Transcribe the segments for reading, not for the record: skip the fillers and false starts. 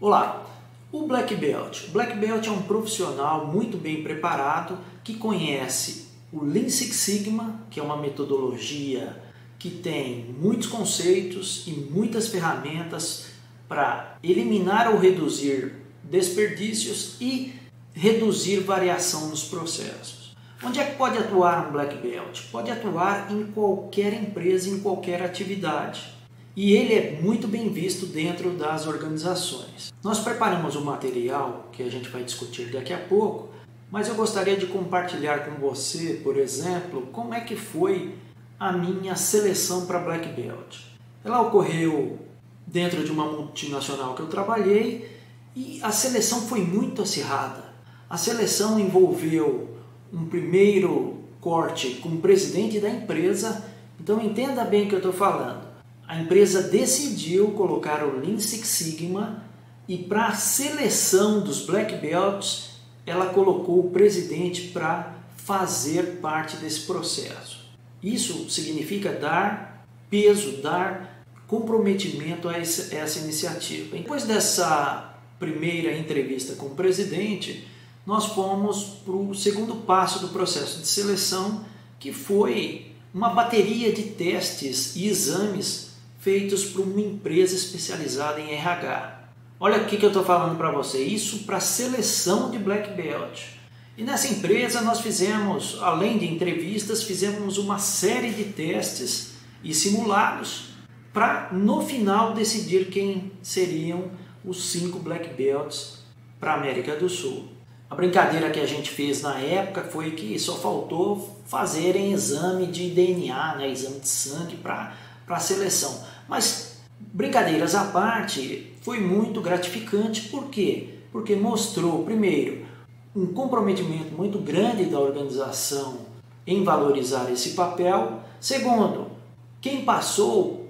Olá, o Black Belt. O Black Belt é um profissional muito bem preparado que conhece o Lean Six Sigma, que é uma metodologia que tem muitos conceitos e muitas ferramentas para eliminar ou reduzir desperdícios e reduzir variação nos processos. Onde é que pode atuar um Black Belt? Pode atuar em qualquer empresa, em qualquer atividade. E ele é muito bem visto dentro das organizações. Nós preparamos um material que a gente vai discutir daqui a pouco, mas eu gostaria de compartilhar com você, por exemplo, como é que foi a minha seleção para Black Belt. Ela ocorreu dentro de uma multinacional que eu trabalhei e a seleção foi muito acirrada. A seleção envolveu um primeiro corte com o presidente da empresa, então entenda bem o que eu estou falando. A empresa decidiu colocar o Lean Six Sigma e para a seleção dos Black Belts, ela colocou o presidente para fazer parte desse processo. Isso significa dar peso, dar comprometimento a essa iniciativa. Depois dessa primeira entrevista com o presidente, nós fomos para o segundo passo do processo de seleção, que foi uma bateria de testes e exames feitos por uma empresa especializada em RH. Olha o que eu estou falando para você, isso para seleção de Black Belt. E nessa empresa nós fizemos, além de entrevistas, fizemos uma série de testes e simulados para no final decidir quem seriam os 5 Black Belts para a América do Sul. A brincadeira que a gente fez na época foi que só faltou fazerem exame de DNA, né, exame de sangue para a seleção. Mas, brincadeiras à parte, foi muito gratificante. Por quê? Porque mostrou, primeiro, um comprometimento muito grande da organização em valorizar esse papel. Segundo, quem passou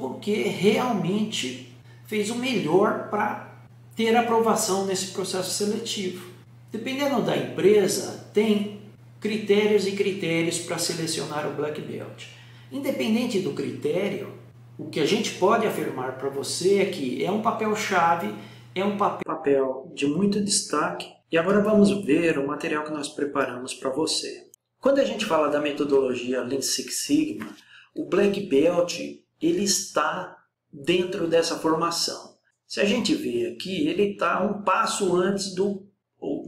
porque realmente fez o melhor para ter aprovação nesse processo seletivo. Dependendo da empresa, tem critérios e critérios para selecionar o Black Belt. Independente do critério, o que a gente pode afirmar para você é que é um papel-chave, é um papel de muito destaque. E agora vamos ver o material que nós preparamos para você. Quando a gente fala da metodologia Lean Six Sigma, o Black Belt ele está dentro dessa formação. Se a gente vê aqui, ele está um passo antes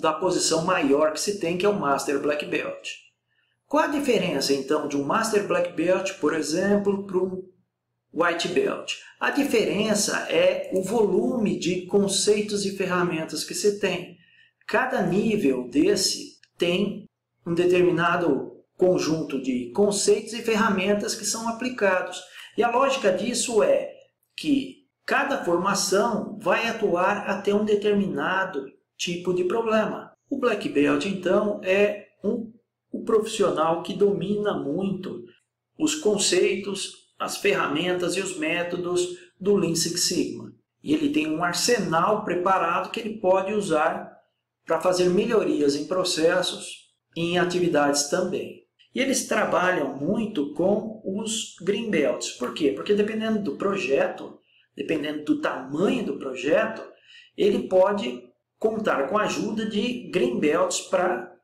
da posição maior que se tem, que é o Master Black Belt. Qual a diferença, então, de um Master Black Belt, por exemplo, para um White Belt? A diferença é o volume de conceitos e ferramentas que se tem. Cada nível desse tem um determinado conjunto de conceitos e ferramentas que são aplicados. E a lógica disso é que cada formação vai atuar até um determinado tipo de problema. O Black Belt, então, é o profissional que domina muito os conceitos, as ferramentas e os métodos do Lean Six Sigma. E ele tem um arsenal preparado que ele pode usar para fazer melhorias em processos e em atividades também. E eles trabalham muito com os Green Belts. Por quê? Porque dependendo do projeto, dependendo do tamanho do projeto, ele pode contar com a ajuda de Green Belts para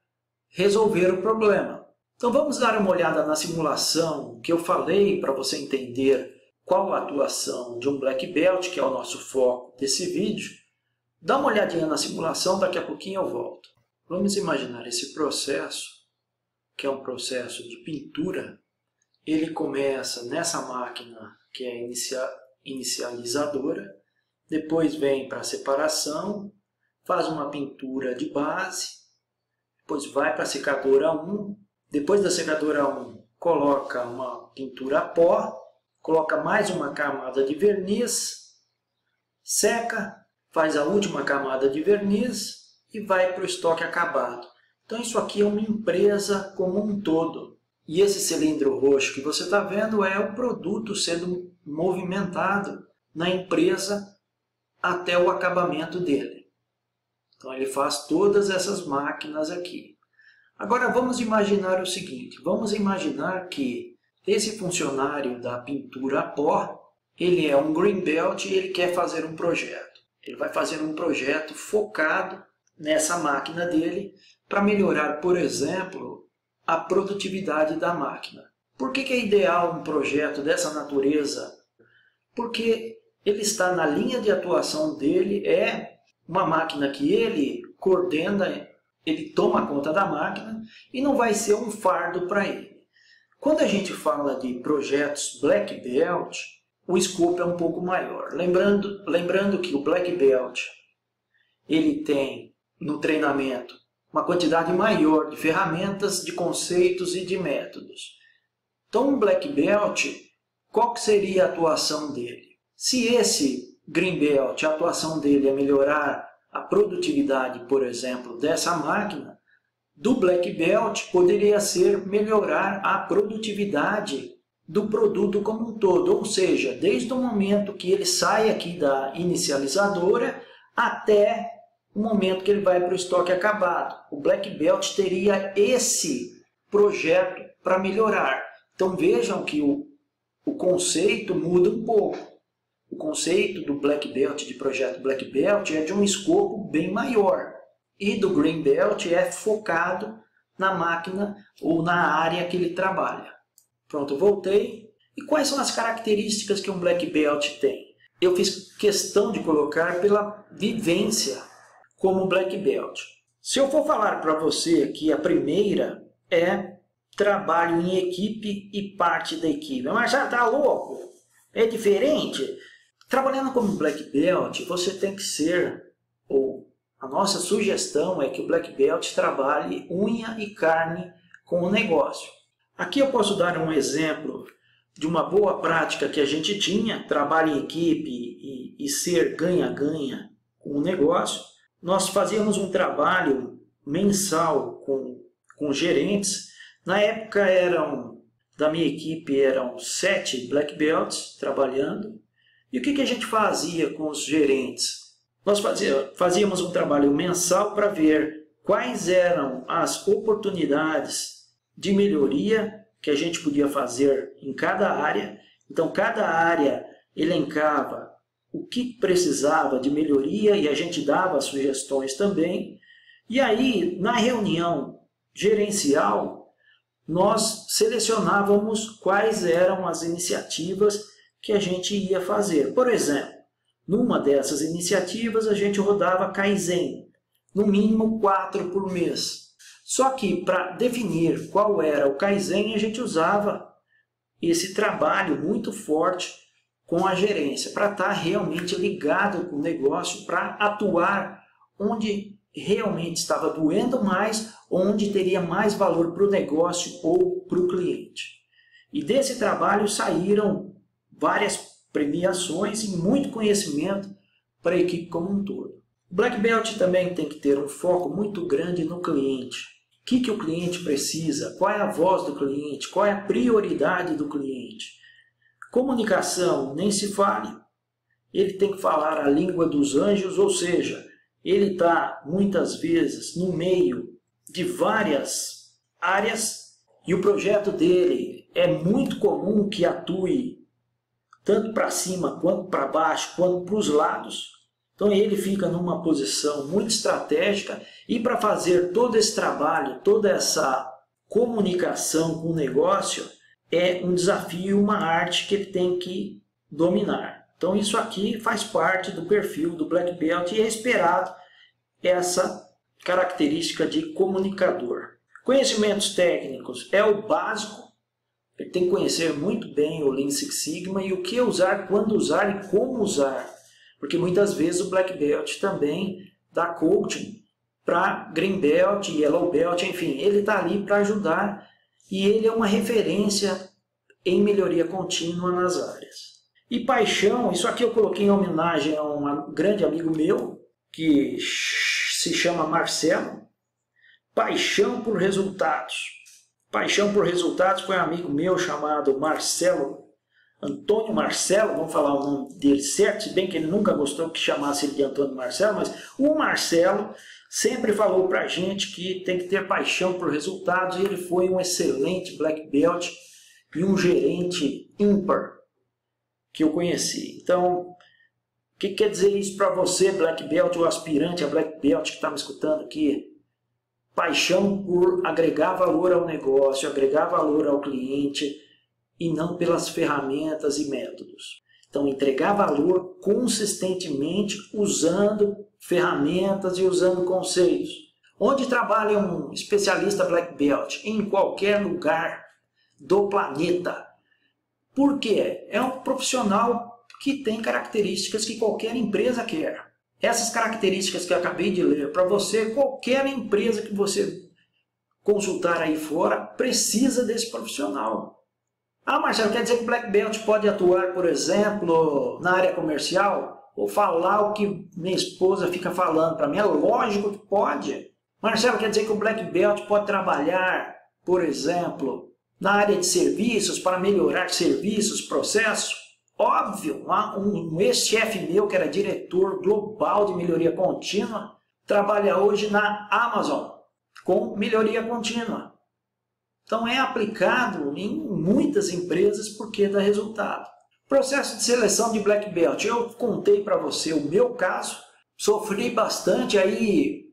resolver o problema. Então vamos dar uma olhada na simulação que eu falei para você entender qual a atuação de um Black Belt, que é o nosso foco desse vídeo. Dá uma olhadinha na simulação, daqui a pouquinho eu volto. Vamos imaginar esse processo, que é um processo de pintura. Ele começa nessa máquina que é inicializadora, depois vem para a separação, faz uma pintura de base, depois vai para a secadora 1, depois da secadora 1 coloca uma pintura a pó, coloca mais uma camada de verniz, seca, faz a última camada de verniz e vai para o estoque acabado. Então isso aqui é uma empresa como um todo. E esse cilindro roxo que você está vendo é o produto sendo movimentado na empresa até o acabamento dele. Então ele faz todas essas máquinas aqui. Agora vamos imaginar o seguinte, vamos imaginar que esse funcionário da pintura a pó, ele é um Green Belt e ele quer fazer um projeto. Ele vai fazer um projeto focado nessa máquina dele para melhorar, por exemplo, a produtividade da máquina. Por que é ideal um projeto dessa natureza? Porque ele está na linha de atuação dele, é uma máquina que ele coordena, ele toma conta da máquina e não vai ser um fardo para ele. Quando a gente fala de projetos Black Belt, o escopo é um pouco maior. Lembrando que o Black Belt ele tem no treinamento uma quantidade maior de ferramentas, de conceitos e de métodos. Então, um Black Belt, qual que seria a atuação dele? Se esse Green Belt, a atuação dele é melhorar a produtividade, por exemplo, dessa máquina, do Black Belt poderia ser melhorar a produtividade do produto como um todo, ou seja, desde o momento que ele sai aqui da inicializadora até o momento que ele vai para o estoque acabado. O Black Belt teria esse projeto para melhorar. Então vejam que o conceito muda um pouco. O conceito do Black Belt, de projeto Black Belt, é de um escopo bem maior. E do Green Belt é focado na máquina ou na área que ele trabalha. Pronto, eu voltei. E quais são as características que um Black Belt tem? Eu fiz questão de colocar pela vivência como Black Belt. Se eu for falar para você que a primeira é trabalho em equipe e parte da equipe. Mas já tá louco? É diferente? Trabalhando como Black Belt, você tem que ser, ou a nossa sugestão é que o Black Belt trabalhe unha e carne com o negócio. Aqui eu posso dar um exemplo de uma boa prática que a gente tinha, trabalho em equipe e ser ganha-ganha com o negócio. Nós fazíamos um trabalho mensal com gerentes. Na época da minha equipe eram 7 Black Belts trabalhando. E o que a gente fazia com os gerentes? Nós fazíamos um trabalho mensal para ver quais eram as oportunidades de melhoria que a gente podia fazer em cada área. Então, cada área elencava o que precisava de melhoria e a gente dava sugestões também. E aí, na reunião gerencial, nós selecionávamos quais eram as iniciativas que a gente ia fazer. Por exemplo, numa dessas iniciativas a gente rodava Kaizen, no mínimo 4 por mês. Só que para definir qual era o Kaizen, a gente usava esse trabalho muito forte com a gerência, para estar realmente ligado com o negócio, para atuar onde realmente estava doendo mais, onde teria mais valor para o negócio ou para o cliente. E desse trabalho saíram várias premiações e muito conhecimento para a equipe como um todo. O Black Belt também tem que ter um foco muito grande no cliente. O que o cliente precisa? Qual é a voz do cliente? Qual é a prioridade do cliente? Comunicação, nem se fale. Ele tem que falar a língua dos anjos, ou seja, ele está muitas vezes no meio de várias áreas e o projeto dele é muito comum que atue tanto para cima, quanto para baixo, quanto para os lados. Então ele fica numa posição muito estratégica e para fazer todo esse trabalho, toda essa comunicação com o negócio, é um desafio, uma arte que ele tem que dominar. Então isso aqui faz parte do perfil do Black Belt e é esperado essa característica de comunicador. Conhecimentos técnicos é o básico. Ele tem que conhecer muito bem o Lean Six Sigma e o que usar, quando usar e como usar. Porque muitas vezes o Black Belt também dá coaching para Green Belt, Yellow Belt, enfim. Ele está ali para ajudar e ele é uma referência em melhoria contínua nas áreas. E paixão, isso aqui eu coloquei em homenagem a um grande amigo meu, que se chama Marcelo. Paixão por resultados. Paixão por resultados foi um amigo meu chamado Marcelo, Antônio Marcelo, vamos falar o nome dele certo, se bem que ele nunca gostou que chamasse ele de Antônio Marcelo, mas o Marcelo sempre falou para a gente que tem que ter paixão por resultados e ele foi um excelente Black Belt e um gerente ímpar que eu conheci. Então, O que quer dizer isso para você, Black Belt, ou aspirante a Black Belt que está me escutando aqui? Paixão por agregar valor ao negócio, agregar valor ao cliente e não pelas ferramentas e métodos. Então, entregar valor consistentemente usando ferramentas e usando conceitos. Onde trabalha um especialista Black Belt? Em qualquer lugar do planeta. Por quê? É um profissional que tem características que qualquer empresa quer. Essas características que eu acabei de ler para você, qualquer empresa que você consultar aí fora precisa desse profissional. Ah, Marcelo, quer dizer que o Black Belt pode atuar, por exemplo, na área comercial? Ou falar o que minha esposa fica falando para mim? É lógico que pode. Marcelo, quer dizer que o Black Belt pode trabalhar, por exemplo, na área de serviços, para melhorar serviços, processos? Óbvio, um ex-chefe meu, que era diretor global de melhoria contínua, trabalha hoje na Amazon com melhoria contínua. Então é aplicado em muitas empresas porque dá resultado. Processo de seleção de Black Belt. Eu contei para você o meu caso, sofri bastante, aí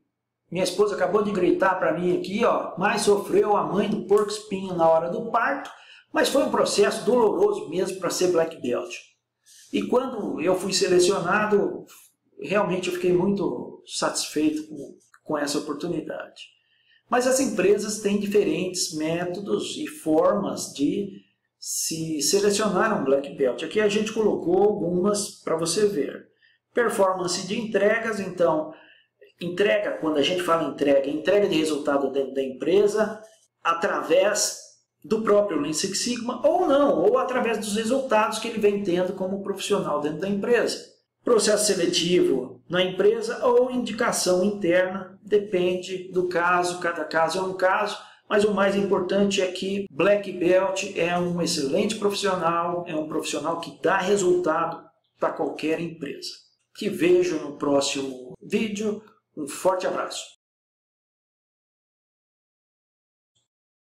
minha esposa acabou de gritar para mim aqui, ó, mas sofreu a mãe do porco espinho na hora do parto, mas foi um processo doloroso mesmo para ser Black Belt. E quando eu fui selecionado, realmente eu fiquei muito satisfeito com essa oportunidade. Mas as empresas têm diferentes métodos e formas de se selecionar um Black Belt. Aqui a gente colocou algumas para você ver. Performance de entregas, então, entrega, quando a gente fala entrega de resultado dentro da empresa, através do próprio Lean Six Sigma, ou não, ou através dos resultados que ele vem tendo como profissional dentro da empresa. Processo seletivo na empresa ou indicação interna, depende do caso, cada caso é um caso, mas o mais importante é que Black Belt é um excelente profissional, é um profissional que dá resultado para qualquer empresa. Te vejo no próximo vídeo, um forte abraço.